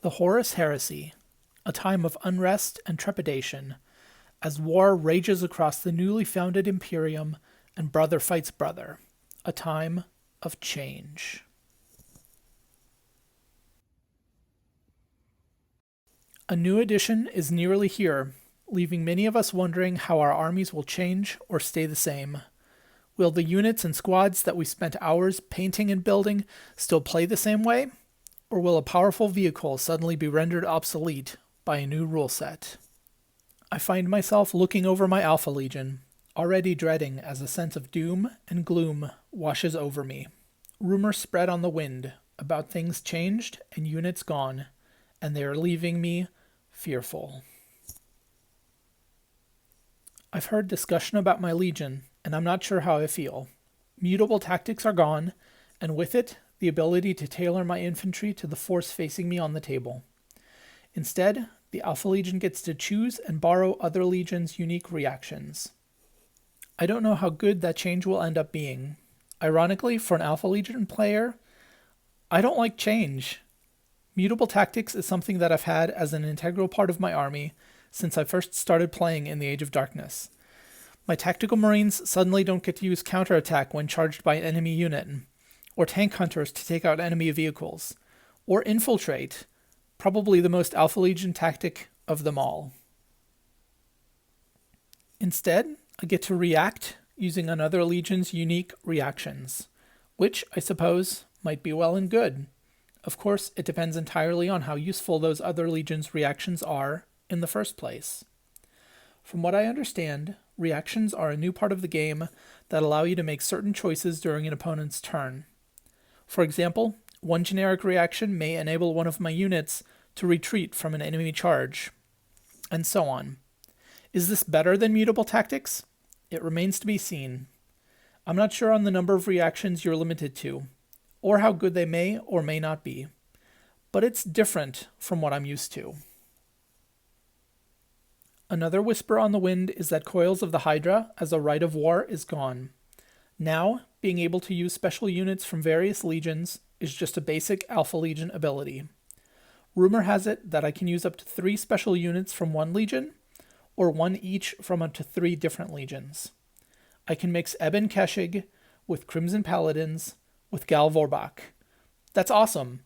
The Horus Heresy, a time of unrest and trepidation, as war rages across the newly founded Imperium and brother fights brother, a time of change. A new edition is nearly here, leaving many of us wondering how our armies will change or stay the same. Will the units and squads that we spent hours painting and building still play the same way? Or will a powerful vehicle suddenly be rendered obsolete by a new rule set? I find myself looking over my Alpha Legion, already dreading as a sense of doom and gloom washes over me. Rumors spread on the wind about things changed and units gone, and they are leaving me fearful. I've heard discussion about my Legion, and I'm not sure how I feel. Mutable tactics are gone, and with it, the ability to tailor my infantry to the force facing me on the table. Instead, the Alpha Legion gets to choose and borrow other legions' unique reactions. I don't know how good that change will end up being. Ironically, for an Alpha Legion player, I don't like change. Mutable tactics is something that I've had as an integral part of my army since I first started playing in the Age of Darkness. My tactical marines suddenly don't get to use counterattack when charged by an enemy unit, or tank hunters to take out enemy vehicles, or infiltrate, probably the most Alpha Legion tactic of them all. Instead, I get to react using another Legion's unique reactions, which, I suppose, might be well and good. Of course, it depends entirely on how useful those other Legion's reactions are in the first place. From what I understand, reactions are a new part of the game that allow you to make certain choices during an opponent's turn. For example, one generic reaction may enable one of my units to retreat from an enemy charge, and so on. Is this better than mutable tactics? It remains to be seen. I'm not sure on the number of reactions you're limited to, or how good they may or may not be, but it's different from what I'm used to. Another whisper on the wind is that Coils of the Hydra as a rite of war is gone. Now, being able to use special units from various legions is just a basic Alpha Legion ability. Rumor has it that I can use up to 3 special units from one legion, or 1 each from up to 3 different legions. I can mix Eben Keshig with Crimson Paladins with Gal Vorbak. That's awesome,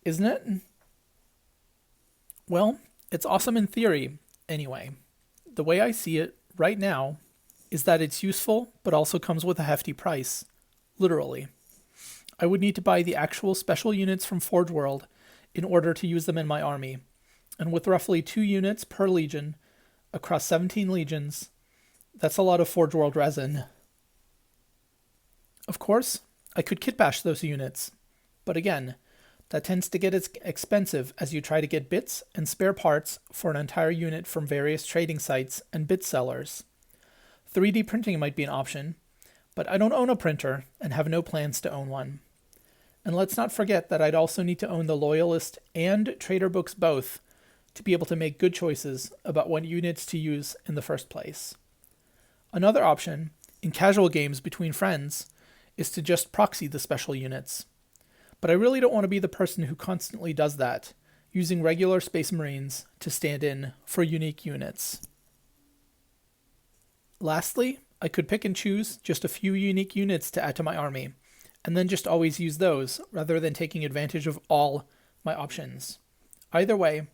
isn't it? Well, it's awesome in theory, anyway. The way I see it right now is that it's useful, but also comes with a hefty price. Literally. I would need to buy the actual special units from Forge World in order to use them in my army, and with roughly 2 units per legion across 17 legions, that's a lot of Forge World resin. Of course, I could kit bash those units, but again, that tends to get expensive as you try to get bits and spare parts for an entire unit from various trading sites and bit sellers. 3D printing might be an option, but I don't own a printer and have no plans to own one. And let's not forget that I'd also need to own the Loyalist and Trader books both to be able to make good choices about what units to use in the first place. Another option, in casual games between friends, is to just proxy the special units. But I really don't want to be the person who constantly does that, using regular Space Marines to stand in for unique units. Lastly, I could pick and choose just a few unique units to add to my army, and then just always use those, rather than taking advantage of all my options. Either way,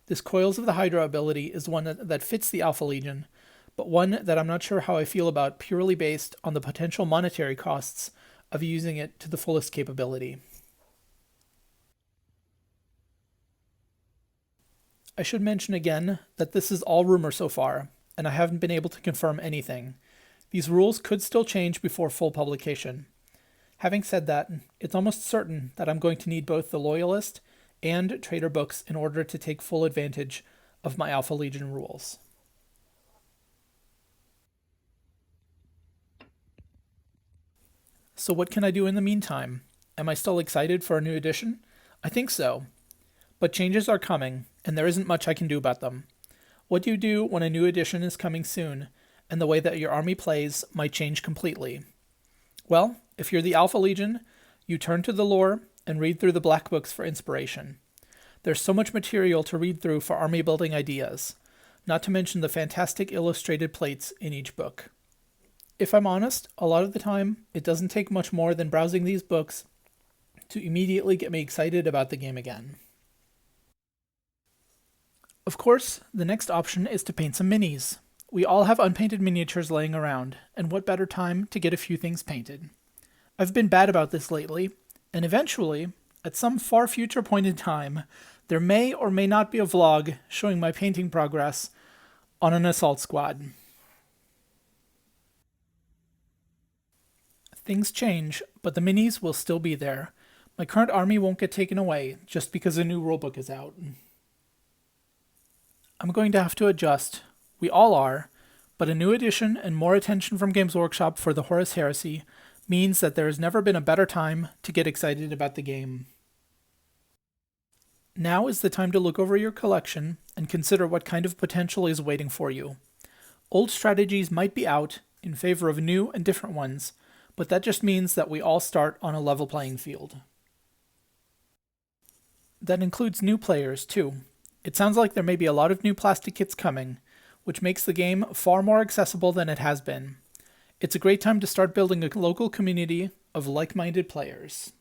this Coils of the Hydra ability is one that fits the Alpha Legion, but one that I'm not sure how I feel about purely based on the potential monetary costs of using it to the fullest capability. I should mention again that this is all rumor so far, and I haven't been able to confirm anything. These rules could still change before full publication. Having said that, it's almost certain that I'm going to need both the Loyalist and Trader books in order to take full advantage of my Alpha Legion rules. So what can I do in the meantime? Am I still excited for a new edition? I think so. But changes are coming, and there isn't much I can do about them. What do you do when a new edition is coming soon, and the way that your army plays might change completely? Well, if you're the Alpha Legion, you turn to the lore and read through the Black Books for inspiration. There's so much material to read through for army building ideas, not to mention the fantastic illustrated plates in each book. If I'm honest, a lot of the time, it doesn't take much more than browsing these books to immediately get me excited about the game again. Of course, the next option is to paint some minis. We all have unpainted miniatures laying around, and what better time to get a few things painted? I've been bad about this lately, and eventually, at some far future point in time, there may or may not be a vlog showing my painting progress on an assault squad. Things change, but the minis will still be there. My current army won't get taken away just because a new rulebook is out. I'm going to have to adjust. We all are, but a new edition and more attention from Games Workshop for the Horus Heresy means that there has never been a better time to get excited about the game. Now is the time to look over your collection and consider what kind of potential is waiting for you. Old strategies might be out in favor of new and different ones, but that just means that we all start on a level playing field. That includes new players, too. It sounds like there may be a lot of new plastic kits coming, which makes the game far more accessible than it has been. It's a great time to start building a local community of like-minded players.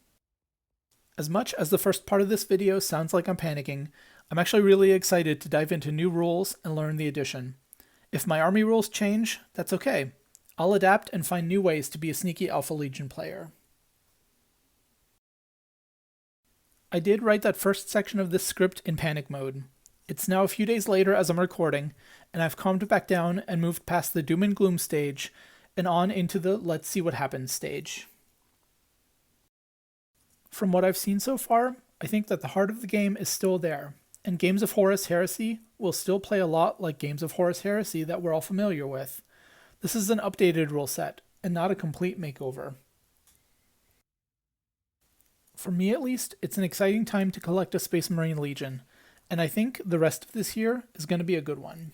As much as the first part of this video sounds like I'm panicking, I'm actually really excited to dive into new rules and learn the edition. If my army rules change, that's okay. I'll adapt and find new ways to be a sneaky Alpha Legion player. I did write that first section of this script in panic mode. It's now a few days later as I'm recording, and I've calmed back down and moved past the doom and gloom stage and on into the let's see what happens stage. From what I've seen so far, I think that the heart of the game is still there, and Games of Horus Heresy will still play a lot like Games of Horus Heresy that we're all familiar with. This is an updated rule set, and not a complete makeover. For me at least, it's an exciting time to collect a Space Marine Legion, and I think the rest of this year is going to be a good one.